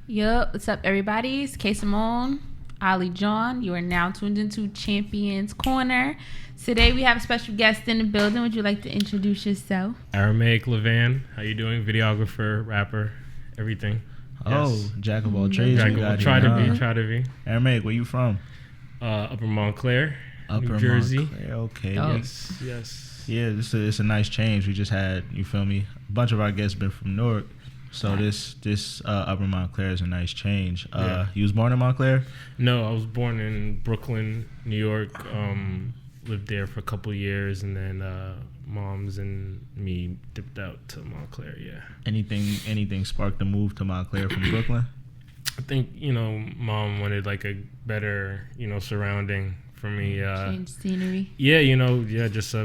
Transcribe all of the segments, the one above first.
Yup, what's up, everybody? It's Kayy Simone, Ali John. You are now tuned into Champions Corner. Today we have a special guest in the building. Would you like to introduce yourself? Aramaiclavan, how you doing? Videographer, rapper, everything. Oh, jack of all trades. Try to be. Aramaic, where you from? Upper Montclair, New Jersey. Montclair, okay. Oh. Yes. Yeah, it's a nice change. We just had, you feel me? A bunch of our guests been from Newark. So this Upper Montclair is a nice change. You was born in Montclair? No, I was born in Brooklyn, New York. Lived there for a couple of years, and then moms and me dipped out to Montclair. Yeah. Anything sparked the move to Montclair from Brooklyn? I think mom wanted like a better surrounding for me. Change scenery. Yeah, just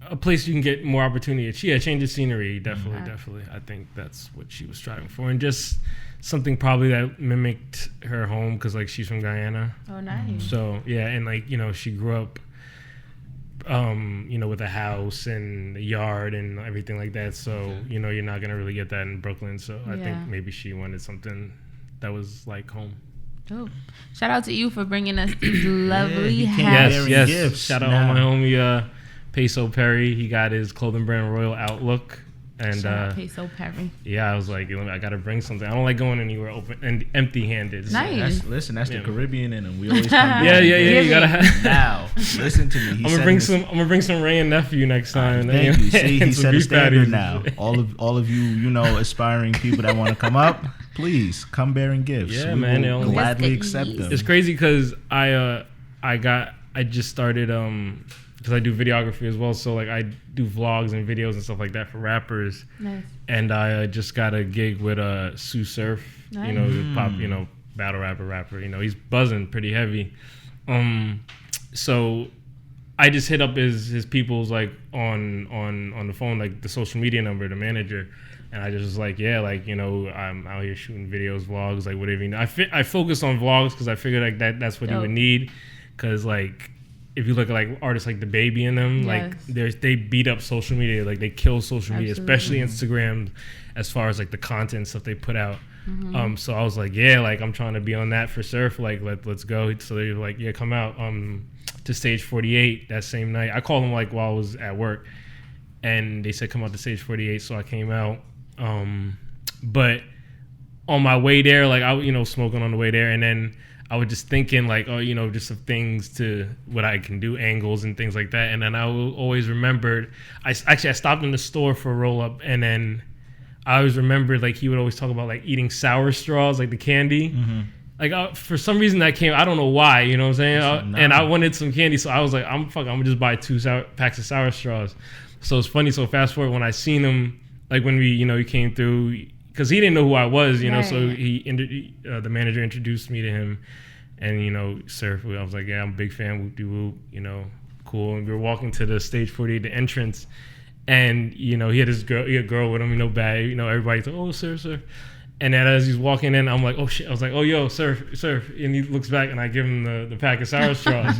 a place you can get more opportunity. Change the scenery, definitely. I think that's what she was striving for, and just something probably that mimicked her home because like she's from Guyana. Oh, nice. So yeah, and like she grew up, with a house and a yard and everything like that. So you're not gonna really get that in Brooklyn. So I think maybe she wanted something that was like home. Dope. Shout out to you for bringing us these lovely hats. Yes. Gifts. Shout out to my homie Peso Perry. He got his clothing brand Royal Outlook. And Shout out Peso Perry. Yeah, I was like, I gotta bring something. I don't like going anywhere open and empty-handed. Nice. That's the Caribbean in him. We always come back. Yeah. You gotta have. Now, listen to me. I'm gonna bring some Ray and nephew next time. Thank you. See, he set a standard patties. now. All of you, aspiring people that want to come up, please come bearing gifts. Yeah, we man. will gladly accept them. It's crazy because I just started because I do videography as well, so like I do vlogs and videos and stuff like that for rappers. Nice. And I just got a gig with Sue Surf, Nice. The pop, battle rapper. He's buzzing pretty heavy. So I just hit up his people's like on the phone, like the social media number, the manager, and I just was like, I'm out here shooting videos, vlogs, like whatever. I focus on vlogs because I figured like that's what you would need, because like. If you look at like artists like the Baby in them, like they beat up social media, like they kill social media, especially Instagram, as far as like the content stuff they put out. Mm-hmm. So I was like, I'm trying to be on that for Surf, like let's go. So they were like, come out to Stage 48 that same night. I called them like while I was at work, and they said come out to Stage 48. So I came out, but on my way there, like I smoking on the way there, and then. I was just thinking like, just some things to what I can do, angles and things like that. And then I always remembered, I stopped in the store for a roll up, and then I always remembered like he would always talk about like eating sour straws, like the candy. Mm-hmm. Like for some reason that came, I don't know why, you know what I'm saying? And I wanted some candy, so I was like, I'm gonna just buy 2 packs of sour straws. So it's funny. So fast forward when I seen him, like when we, he came through. Because he didn't know who I was, so the manager introduced me to him, and Surf. I was like, I'm a big fan. Whoop de whoop, cool. And we were walking to the Stage 48, the entrance, and he had a girl with him, bag. Everybody's like, oh, Surf. And then as he's walking in, I'm like, oh shit. I was like, oh yo, Surf. And he looks back, and I give him the pack of sour straws,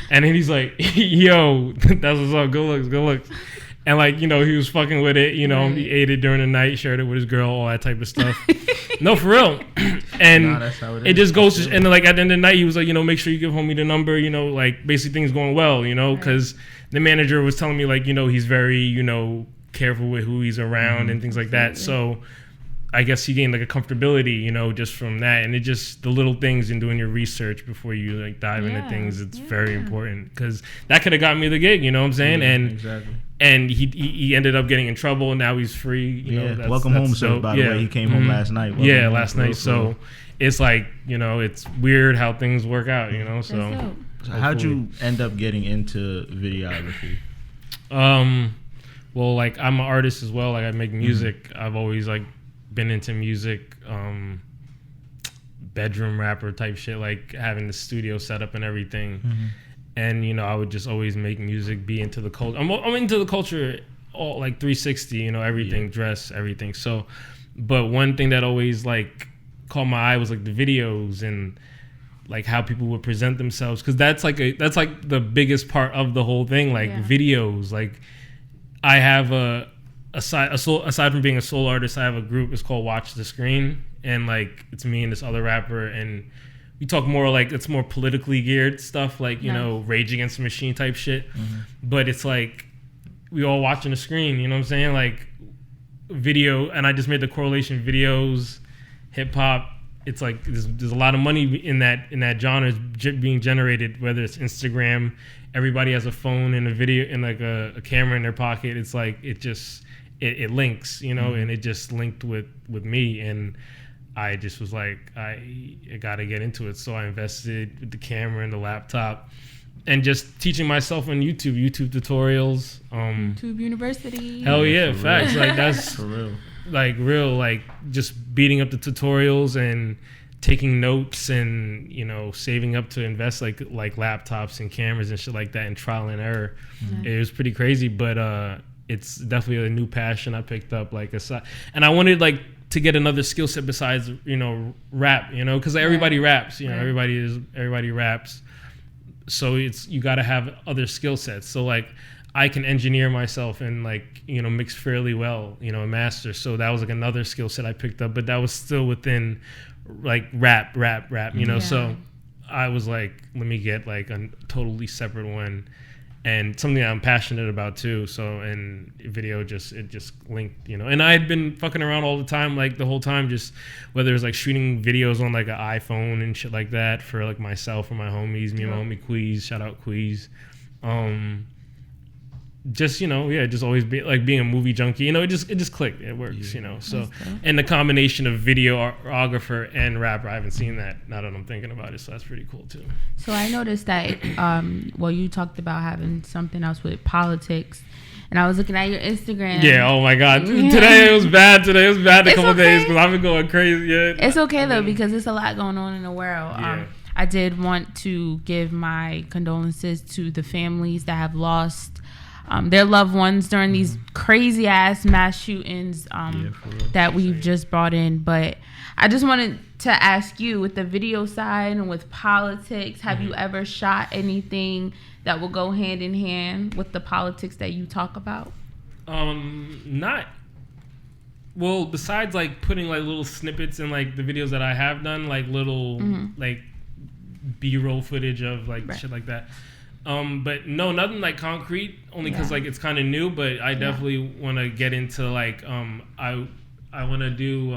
and then he's like, yo, that's what's up. Good looks. And like, he was fucking with it, Right. He ate it during the night, shared it with his girl, all that type of stuff. No, for real. And that's how it just goes to, and then like at the end of the night, he was like, make sure you give homie the number, like basically things going well, because the manager was telling me like, he's very, careful with who he's around and things like that. So I guess he gained like a comfortability, just from that. And it just, the little things in doing your research before you like dive into things, it's very important, because that could have got me the gig, you know what I'm saying? And exactly. And he ended up getting in trouble, and now he's free. Welcome home, sir. By the way, he came home last night. Last night. So it's like, it's weird how things work out, So how'd you end up getting into videography? Well, like I'm an artist as well. Like I make music. I've always like been into music, bedroom rapper type shit, like having the studio set up and everything. Mm-hmm. And, I would just always make music, be into the culture. I'm into the culture, all like 360, everything, dress, everything. So, but one thing that always like caught my eye was like the videos and like how people would present themselves. Cause that's like the biggest part of the whole thing, like videos. Like I have aside from being a solo artist, I have a group. It's called Watch the Screen, and like it's me and this other rapper, and we talk more like it's more politically geared stuff, like you know, Rage Against the Machine type shit. But it's like we all watching the screen. You know what I'm saying? Like video, and I just made the correlation: videos, hip hop. It's like there's a lot of money in that genre being generated, whether it's Instagram. Everybody has a phone and a video and like a camera in their pocket. It's like it links, you know, and it just linked with me, and I just was like, I got to get into it. So I invested with the camera and the laptop, and just teaching myself on YouTube tutorials. YouTube University. Hell yeah, facts. Like that's for real. Like real, like just beating up the tutorials and taking notes and, you know, saving up to invest like laptops and cameras and shit like that and trial and error. It was pretty crazy, but it's definitely a new passion I picked up, like aside, and I wanted like to get another skill set besides, you know, rap, you know, because everybody raps, you know, everybody raps, so you got to have other skill sets. So like I can engineer myself and like, you know, mix fairly well, you know, and master. So that was like another skill set I picked up, but that was still within like rap, you know. So I was like, let me get like a totally separate one and something I'm passionate about too. So, and video just linked, you know. And I had been fucking around all the time, like the whole time, just whether it's like shooting videos on like an iPhone and shit like that for like myself or my homies, me and my homie Kayy, shout out Kayy. Just, you know, just always be like being a movie junkie, you know, it just clicked, it works, you know. So, and the combination of videographer and rapper, I haven't seen that now that I'm thinking about it, so that's pretty cool too. So I noticed that well, you talked about having something else with politics, and I was looking at your Instagram. Oh my god, today it was bad a couple days because I've been going crazy. It's okay though, because there's a lot going on in the world. I did want to give my condolences to the families that have lost their loved ones during these crazy ass mass shootings that we've just brought in. But I just wanted to ask you, with the video side and with politics, have you ever shot anything that will go hand in hand with the politics that you talk about? Not well, besides like putting like little snippets in like the videos that I have done, like little like B-roll footage of like shit like that. But no, nothing like concrete, only because like it's kind of new, but I definitely want to get into like I want to do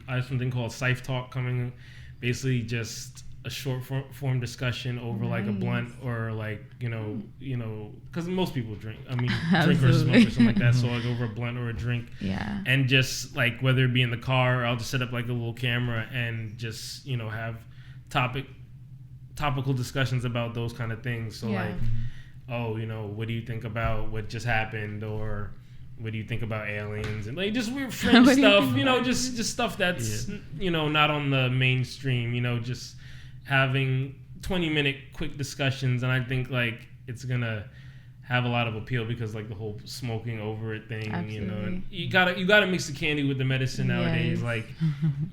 I have something called Scythe Talk coming, basically just a short form discussion over like a blunt or like you know because most people drink drink or smoke or something like that, so like over a blunt or a drink, and just like whether it be in the car, I'll just set up like a little camera and just, you know, have topical discussions about those kind of things. So like, oh, you know, what do you think about what just happened, or what do you think about aliens, and like just weird French stuff, you know, just stuff that's you know, not on the mainstream, you know, just having 20-minute quick discussions. And I think like it's gonna have a lot of appeal because like the whole smoking over it thing. Absolutely. You know, and you gotta mix the candy with the medicine nowadays. Like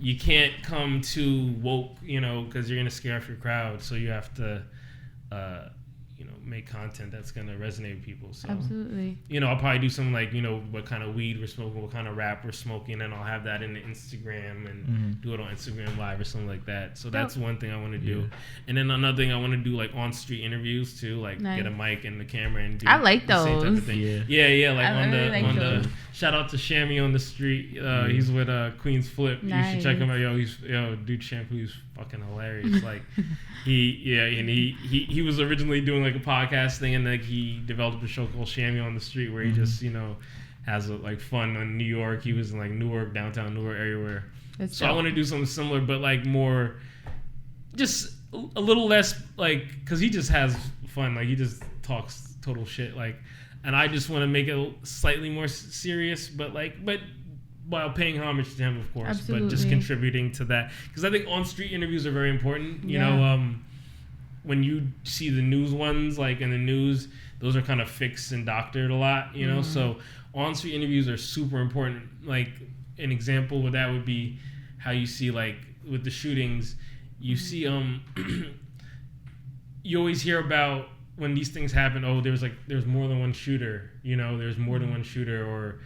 you can't come too woke, you know, because you're gonna scare off your crowd. So you have to you know, make content that's gonna resonate with people. So absolutely, you know, I'll probably do something like, you know, what kind of weed we're smoking, what kind of rap we're smoking, and I'll have that in the Instagram and do it on Instagram Live or something like that. So that's one thing I want to do. And then another thing I want to do, like on street interviews too, like get a mic and the camera and do. I like those. Same type of thing. Like on the shout out to Shammy on the street. He's with Queen's Flip. You should check him out. Dude Shampoo, he's fucking hilarious. Like he was originally doing like a podcast thing, and like he developed a show called Shammy on the Street where he just, you know, has like fun in New York. He was in like Newark, downtown Newark, everywhere. So I want to do something similar, but like more, just a little less like, because he just has fun. Like he just talks total shit. Like, and I just want to make it slightly more serious, but while paying homage to him, of course. Absolutely. But just contributing to that, because I think on street interviews are very important. You know, when you see the news ones, like in the news, those are kind of fixed and doctored a lot, you know. So on street interviews are super important. Like an example of that would be how you see, like with the shootings, you see you always hear about when these things happen, there's more than one shooter, you know, there's more than one shooter, or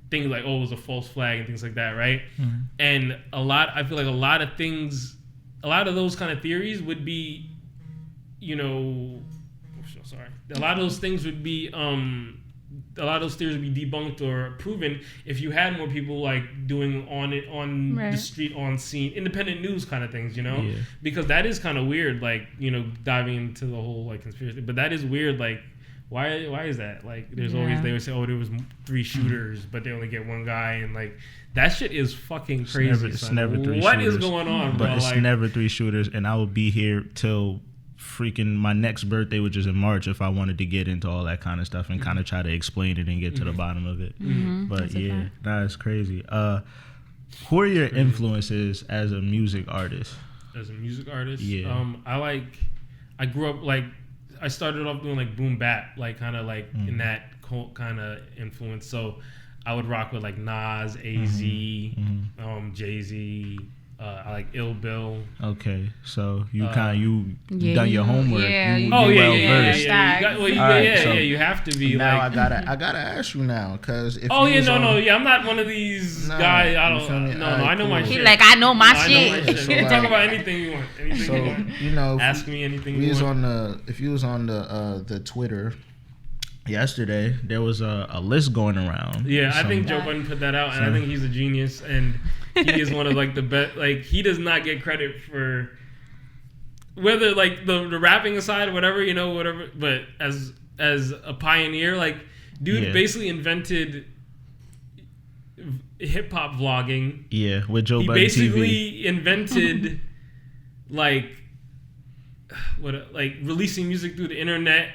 things like, oh, it was a false flag and things like that, right? Mm-hmm. And I feel like a lot of those kind of theories would be, a lot of those things would be, a lot of those theories would be debunked or proven if you had more people like doing on the street, on scene, independent news kind of things, because that is kind of weird, like, diving into the whole like conspiracy, but that is weird, like, why is that? Like, there's always, they would say, oh, there was 3 shooters, but they only get 1 guy, and like, that shit is fucking crazy. It's never 3 shooters. What is going on, bro? But it's never 3 shooters, and I will be here till freaking my next birthday, which is in March, if I wanted to get into all that kind of stuff and kind of try to explain it and get to the bottom of it. But that's crazy. Who are your influences as a music artist? As a music artist? Yeah. I grew up like, I started off doing like boom bap, like kind of like in that kind of influence. So I would rock with like Nas, AZ, Jay-Z. I like Ill Bill. Okay, so you done your homework. Yeah. You have to be. Now like, I gotta ask you now, because if I'm not one of these guys. I don't. I know my shit. He like, I know my shit. You can talk about anything you want. Ask me anything you want. If you was on the Twitter yesterday, there was a list going around. Yeah, I think Joe Budden put that out, and I think he's a genius, and he is one of like the best. Like, he does not get credit for whether like the rapping aside, whatever, whatever. But as a pioneer, like, dude basically invented hip hop vlogging. Yeah, with Joe Budden. He basically invented like releasing music through the internet.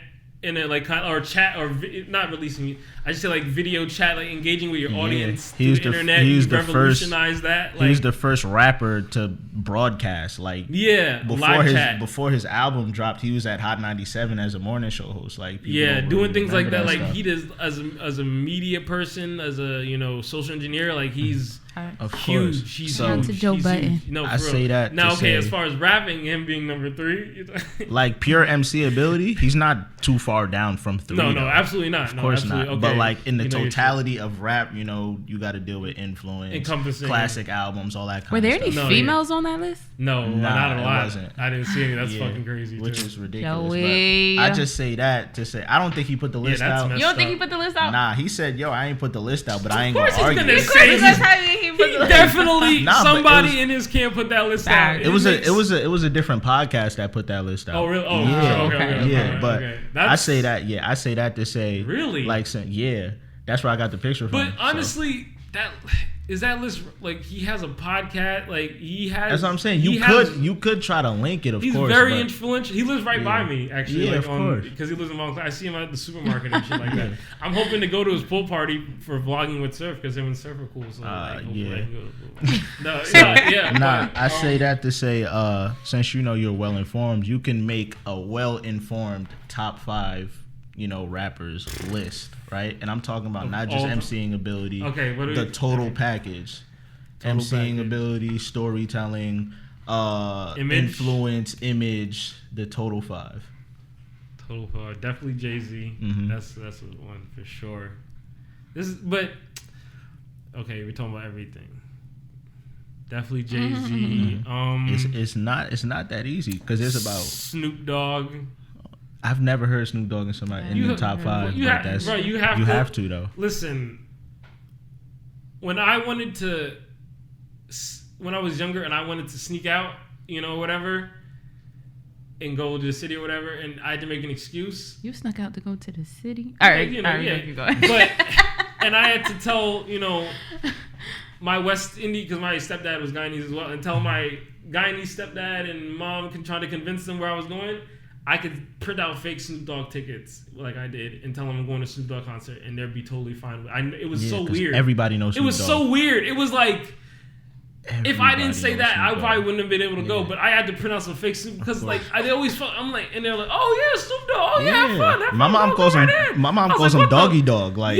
In a like kind of, or chat, or not releasing. I just say like video chat, like engaging with your audience through the internet. He revolutionized that. Like, he was the first rapper to broadcast. Like, before his album dropped, he was at Hot 97 as a morning show host. Like, doing things like that. Like, he does as a media person, as a social engineer. Like, he's huge. He's huge. To Joe Budden. No, I say that. Now, okay, as far as rapping, him being number 3, like pure MC ability, he's not too far down from 3. No, absolutely not. Of course not. Okay. But like in the totality of rap, you got to deal with influence, encompassing classic albums, all that kind of stuff. Were there any females on that list? No, not a lot. I didn't see any. That's fucking crazy. Which is ridiculous. But I just say that to say I don't think he put the list out. You don't think he put the list out? Nah, he said, "Yo, I ain't put the list out, but I ain't gonna argue." Definitely somebody in his camp put that list out. It was a different podcast that put that list out. Oh really? Oh yeah. Okay. But I say that. Yeah, I say that to say really, like, that's where I got the picture from. But honestly, that list, like, he has a podcast, like, he has. That's what I'm saying. You could try to link it. Of course, he's very influential. He lives right by me, actually. Yeah, of course. Because he lives in Montclair. I see him at the supermarket and shit like that. I'm hoping to go to his pool party for vlogging with Surf, because him and Surf are cool. So I say that to say, since you're well informed, you can make a well informed top 5. Rappers list, right? And I'm talking about not just MCing ability, the total package. MCing ability, storytelling, influence, image, the total 5. Total 5. Definitely Jay-Z. That's one for sure. Okay, we're talking about everything. Definitely Jay-Z. It's not that easy, because it's about Snoop Dogg. I've never heard Snoop Dogg in the top 5. You have to though. Listen, when I was younger and I wanted to sneak out, whatever, and go to the city or whatever, and I had to make an excuse. You snuck out to go to the city? All right, But and I had to tell my West Indian, because my stepdad was Guyanese as well, and tell my Guyanese stepdad and mom trying to convince them where I was going. I could print out fake Snoop Dogg tickets like I did and tell them I'm going to a Snoop Dogg concert, and they'd be totally fine with it. It was so weird. Everybody knows Snoop Dogg. It was so weird. It was like, if I didn't say that, I probably wouldn't have been able to go. But I had to print out some fake Snoop, because like they always felt, I'm like, and they're like, oh yeah, Snoop Dogg, oh yeah, have fun. My mom calls him Doggy Dog. Like,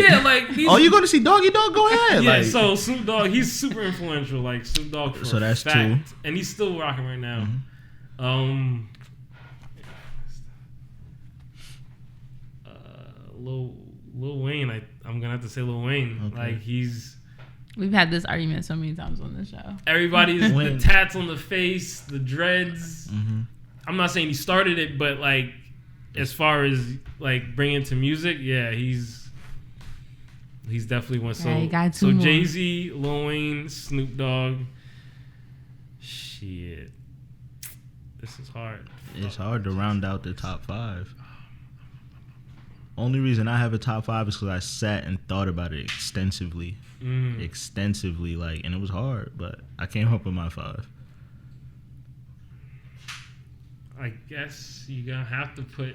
oh, you going to see Doggy Dog? Go ahead. Yeah, so Snoop Dogg, he's super influential. Like, Snoop Dogg for that's fact, 2. And he's still rocking right now. Lil Wayne, I'm gonna have to say Lil Wayne. Okay. Like he's. We've had this argument so many times on the show. Everybody's the tats on the face, the dreads. Mm-hmm. I'm not saying he started it, but like as far as like bringing to music, yeah, he's definitely one. So Jay-Z, Lil Wayne, Snoop Dogg. Shit, this is hard. It's hard to round out the top 5. Only reason I have a top 5 is because I sat and thought about it extensively, like, and it was hard, but I came up with my 5. I guess you're gonna have to put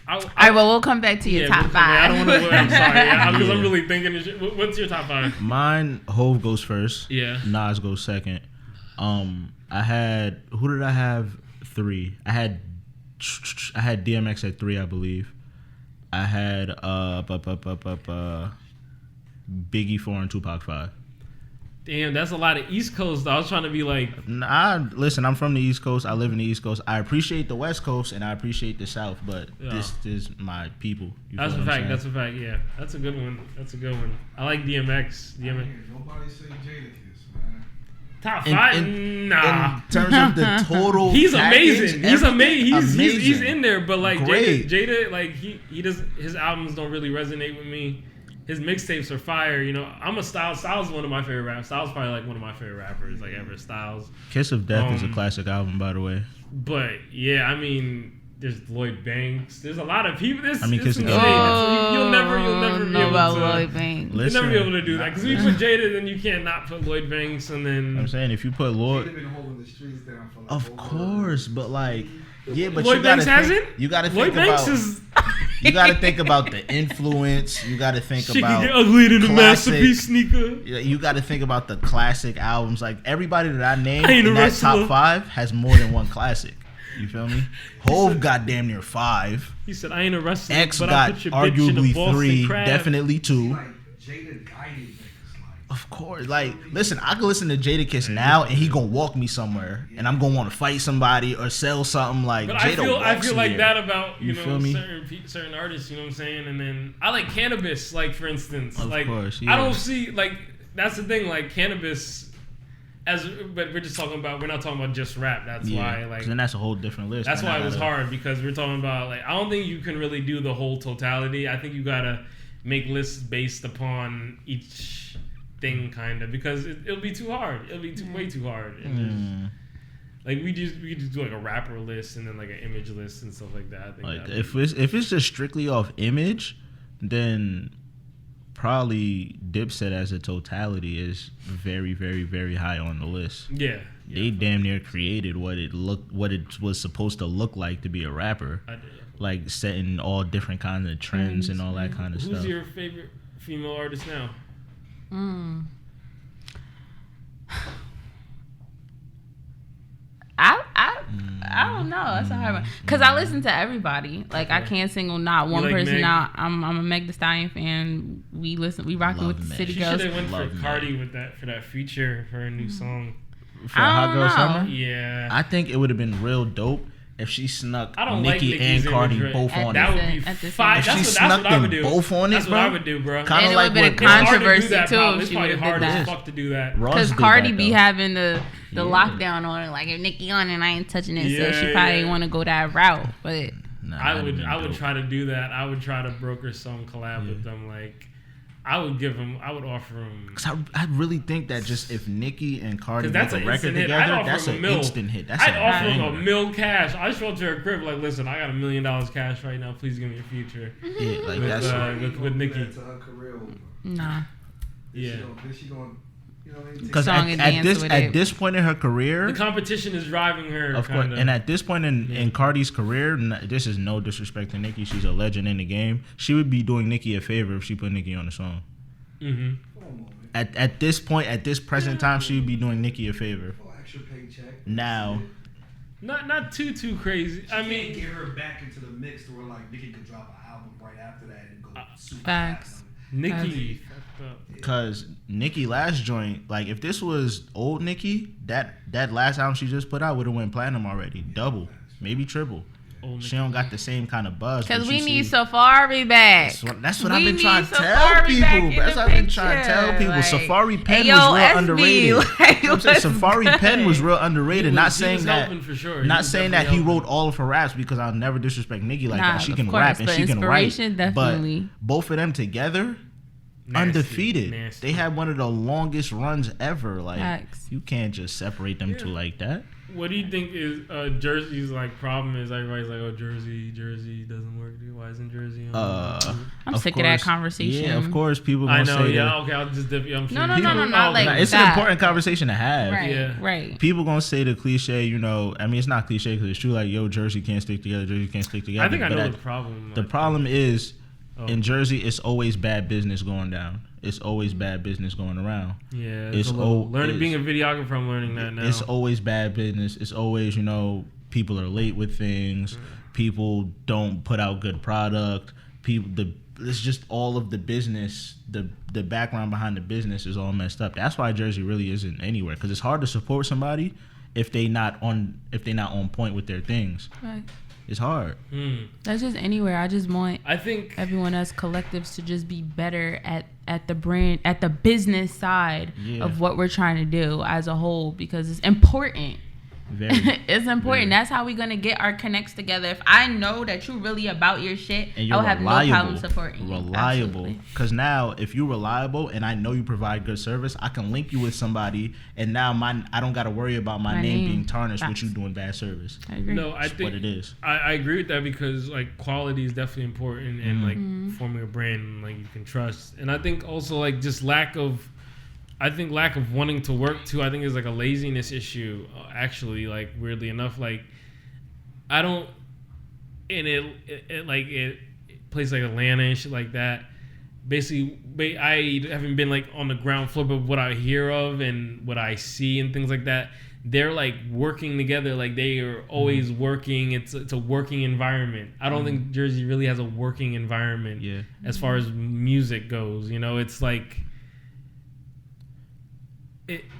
all right, well, we'll come back to your top 5. I don't want to. I'm sorry, because I'm really thinking. What's your top 5? Mine, Hove goes first. Yeah. Nas goes second. I had, who did I have? 3. I had DMX at 3, I believe. I had Biggie 4 and Tupac 5. Damn, that's a lot of East Coast. I was trying to be like, listen, I'm from the East Coast. I live in the East Coast. I appreciate the West Coast and I appreciate the South, but this is my people. That's a fact. That's a fact. Yeah, that's a good one. I like DMX. Nobody say Jadakiss, man. Top 5? Nah. In terms of the total, he's package, amazing. He's amazing. He's in there, but like Jada, like he does. His albums don't really resonate with me. His mixtapes are fire. You know, I'm a Styles. Styles is one of my favorite rappers. Styles probably like one of my favorite rappers like ever. Styles. Kiss of Death is a classic album, by the way. But yeah, I mean, there's Lloyd Banks. There's a lot of people. Kiss of Death. You'll never be able to. Lloyd Banks. You'll never be able to do that because if you put Jada, then you can't not put Lloyd Banks, and then I'm saying if you put Lloyd, been holding the streets down for like of course, but like. Yeah, but Lloyd Banks hasn't. You got to think about. You got to think about the influence. You got to think she about. She can get ugly in the masterpiece sneaker. You got to think about the classic albums. Like everybody that I named in that top 5 has more than one classic. You feel me? Hove got damn near 5. He said, "I ain't a wrestler." X but got I put your arguably bitch in 3, crab. definitely 2. Like Jada guided niggas. Of course, like listen, I can listen to Jadakiss now, and he gonna walk me somewhere, and I'm gonna want to fight somebody or sell something. Like, but Jada I feel like there. that about you know certain artists. You know what I'm saying? And then I like Cannabis, like for instance. Of like course, yeah. I don't see like that's the thing. Like Cannabis, but we're just talking about. We're not talking about just rap. That's why like. Then that's a whole different list. That's why it was hard because we're talking about like I don't think you can really do the whole totality. I think you gotta make lists based upon each thing kind of because it'll be too hard. It'll be way too hard. And like we just do like a rapper list and then like an image list and stuff like that. I think like if it's just strictly off image, then probably Dipset as a totality is very, very, very high on the list. Yeah. They damn near created what it was supposed to look like to be a rapper. I did. Like setting all different kinds of trends and all that kind of stuff. Who's your favorite female artist now? I don't know. That's a hard one because I listen to everybody. Like I can't single not one person Meg? out. I'm a Meg Thee Stallion fan. We rocking with the Meg. City She Girls. should have went Love for Cardi with that feature for her new song. For Hot Girl Summer? Yeah. I think it would have been real dope if she snuck Nicki and Cardi both on it. That would be fire. If she snuck them both on it, that's what I would do, bro. Kind of like what controversy too. It's probably hard as fuck to do that. Because Cardi be having the lockdown on it. Like if Nicki on it, I ain't touching it. So she probably want to go that route. But I would try to do that. I would try to broker some collab with them. Like I would offer him. Because I really think that just if Nicki and Cardi make a record hit. together, that's an instant hit. I'd offer him a $1 cash. I show up to her crib like, listen, I got $1 million cash right now. Please give me a feature. Yeah, like that's with Nicki. To her career. nah. Yeah. Then she going. You know what I mean? Because at this point in her career, the competition is driving her. Of course, and at this point in Cardi's career, this is no disrespect to Nicki. She's a legend in the game. She would be doing Nicki a favor if she put Nicki on the song. Mm-hmm. At this point, at this present time, she would be doing Nicki a favor. Extra paycheck. Now, not too crazy. I mean, get her back into the mix to where like Nicki could drop an album right after that and go super facts. fast. Nicki. Because Nicki last joint, like if this was old Nicki, that last album she just put out would have went platinum already, double, maybe triple. she don't got the same kind of buzz. Because we need Safari back. That's what I've been trying to tell people. That's what I've been trying to tell people. Like, Safari Pen was real underrated. Like, I'm saying Safari Pen was real underrated. Not saying that. For sure. Not saying that he wrote all of her raps, because I'll never disrespect Nicki like that. She can rap and she can write. Definitely. But both of them together, undefeated. Nasty. They had one of the longest runs ever. Like, you can't just separate them two like that. What do you think is Jersey's like problem? Is everybody's like, oh, Jersey doesn't work. Why isn't Jersey on? I'm sick of that conversation. Yeah, of course, people gonna say okay, I'll just dip you. I'm sure. No, not like that. It's an important conversation to have. Right, yeah. Right. People gonna say the cliche, you know. I mean, it's not cliche because it's true. Like, yo, Jersey can't stick together. Jersey can't stick together. I think I know the problem. The problem is, in Jersey, it's always bad business going down. It's always bad business going around. Yeah, it's being a videographer. I'm learning that now. It's always bad business. It's always, you know, people are late with things. People don't put out good product. It's just all of the business. The background behind the business is all messed up. That's why Jersey really isn't anywhere, because it's hard to support somebody if they not on point with their things. Right. It's hard. That's just anywhere. I think everyone as collectives to just be better at the brand, at the business side of what we're trying to do as a whole, because it's important. It's important. Very. That's how we're gonna get our connects together. If I know that you're really about your shit, I'll have no problem supporting you. Reliable. Because now, if you're reliable and I know you provide good service, I can link you with somebody, and now I don't got to worry about my name being tarnished with you doing bad service. I agree. No, I think what it is. I agree with that, because like quality is definitely important, and like forming a brand like you can trust. And I think also like just lack of wanting to work too. I think is like a laziness issue. Actually, like weirdly enough, like I don't in it place like Atlanta and shit like that. Basically, I haven't been like on the ground floor, but what I hear of and what I see and things like that, they're like working together. Like they are always working. It's a working environment. I don't think Jersey really has a working environment as far as music goes. You know, it's like.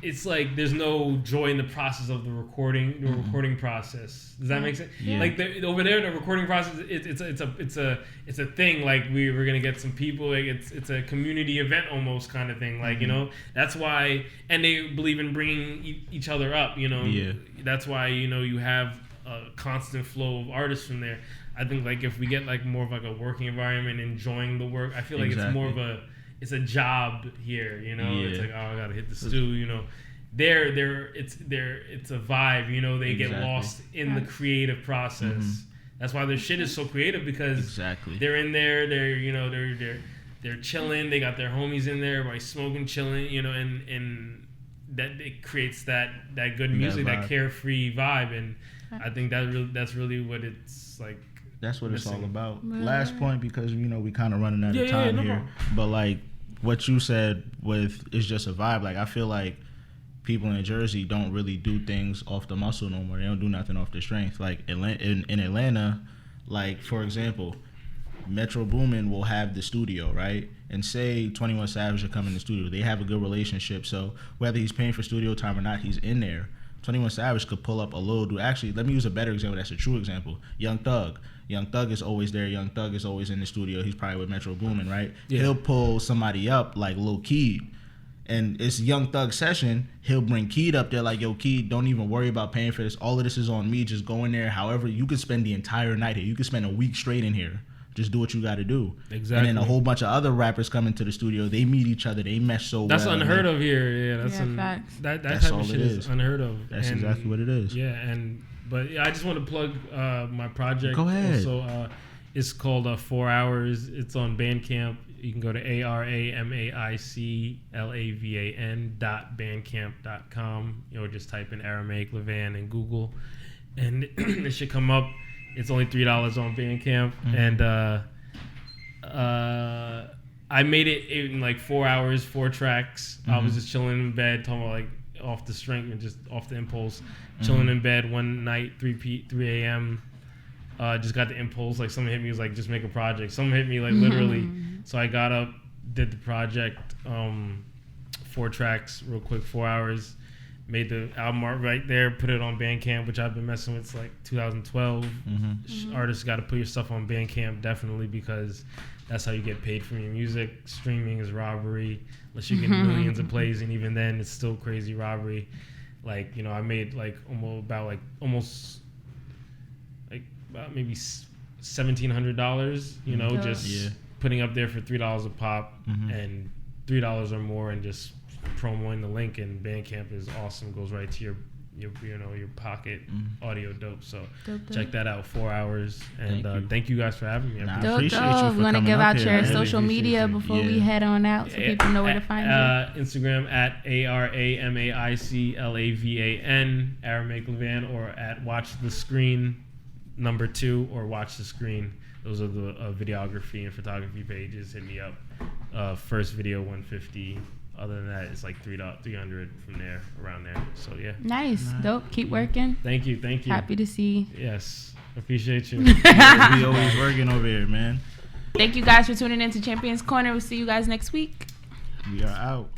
It's like there's no joy in the process of the recording process. Does that make sense? Yeah. Like over there, the recording process, it's a thing. Like we're gonna get some people. Like it's a community event almost kind of thing. Like you know, that's why, and they believe in bringing each other up. You know, that's why you have a constant flow of artists from there. I think like if we get like more of like a working environment, enjoying the work, I feel like it's more of it's a job here, you know. It's like, oh, I gotta hit the stew, you know. It's a vibe, you know. They get lost in the creative process. That's why their shit is so creative, because they're in there. They're chilling. They got their homies in there, everybody smoking, chilling, you know, and that it creates that good music, that carefree vibe, and I think that's really what it's like. That's what missing. It's all about. Last point, because we kind of running out of time here, but like. What you said is just a vibe. Like I feel like people in Jersey don't really do things off the muscle no more. They don't do nothing off the strength. Like in Atlanta, like for example, Metro Boomin will have the studio, right? And say 21 Savage are coming in the studio. They have a good relationship. So whether he's paying for studio time or not, he's in there. 21 Savage could pull up a little dude. Actually, let me use a better example. That's a true example. Young Thug is always there. Young Thug is always in the studio. He's probably with Metro Boomin, right? Yeah. He'll pull somebody up like Lil Keyy, and it's Young Thug session. He'll bring Keyy up there like, yo, Keyy, don't even worry about paying for this. All of this is on me. Just go in there. However, you could spend the entire night here. You could spend a week straight in here. Just do what you got to do. Exactly. And then a whole bunch of other rappers come into the studio. They meet each other. They mesh so that's well. That's unheard of here. Yeah, facts. That type of shit is unheard of. That's exactly what it is. Yeah, but I just want to plug my project. Go ahead. So it's called 4 Hours. It's on Bandcamp. You can go to ARAMAICLAVAN.bandcamp.com. Or just type in Aramaiclavan in Google, and it should come up. It's only $3 on Bandcamp, and I made it in like 4 hours, 4 tracks. I was just chilling in bed, talking about like off the strength and just off the impulse, chilling in bed one night, 3 a.m. Just got the impulse, like someone hit me, was like, just make a project. Someone hit me like literally, so I got up, did the project, 4 tracks, real quick, 4 hours. Made the album art right there, put it on Bandcamp, which I've been messing with since like 2012. Artists got to put your stuff on Bandcamp, definitely, because that's how you get paid for your music. Streaming is robbery, unless you get millions of plays, and even then, it's still crazy robbery. Like, you know, I made like almost maybe $1,700, you know, just putting up there for $3 a pop and $3 or more, and just promoting the link. And Bandcamp is awesome, goes right to your pocket. Audio dope. So check that out. 4 hours. And thank you guys for having me. I appreciate you for We're gonna coming give up out here, your man. social media before we head on out, so people know where to find you. Instagram at ARAMAICLAVAN, Aramaiclavan, or at Watch the Screen #2, or Watch the Screen. Those are the videography and photography pages. Hit me up. First video 150. Other than that, it's like 300 from there, around there. So yeah. Nice. Dope. Keep working. Thank you. Happy to see. Yes. Appreciate you. We always working over here, man. Thank you guys for tuning in to Champions Corner. We'll see you guys next week. We are out.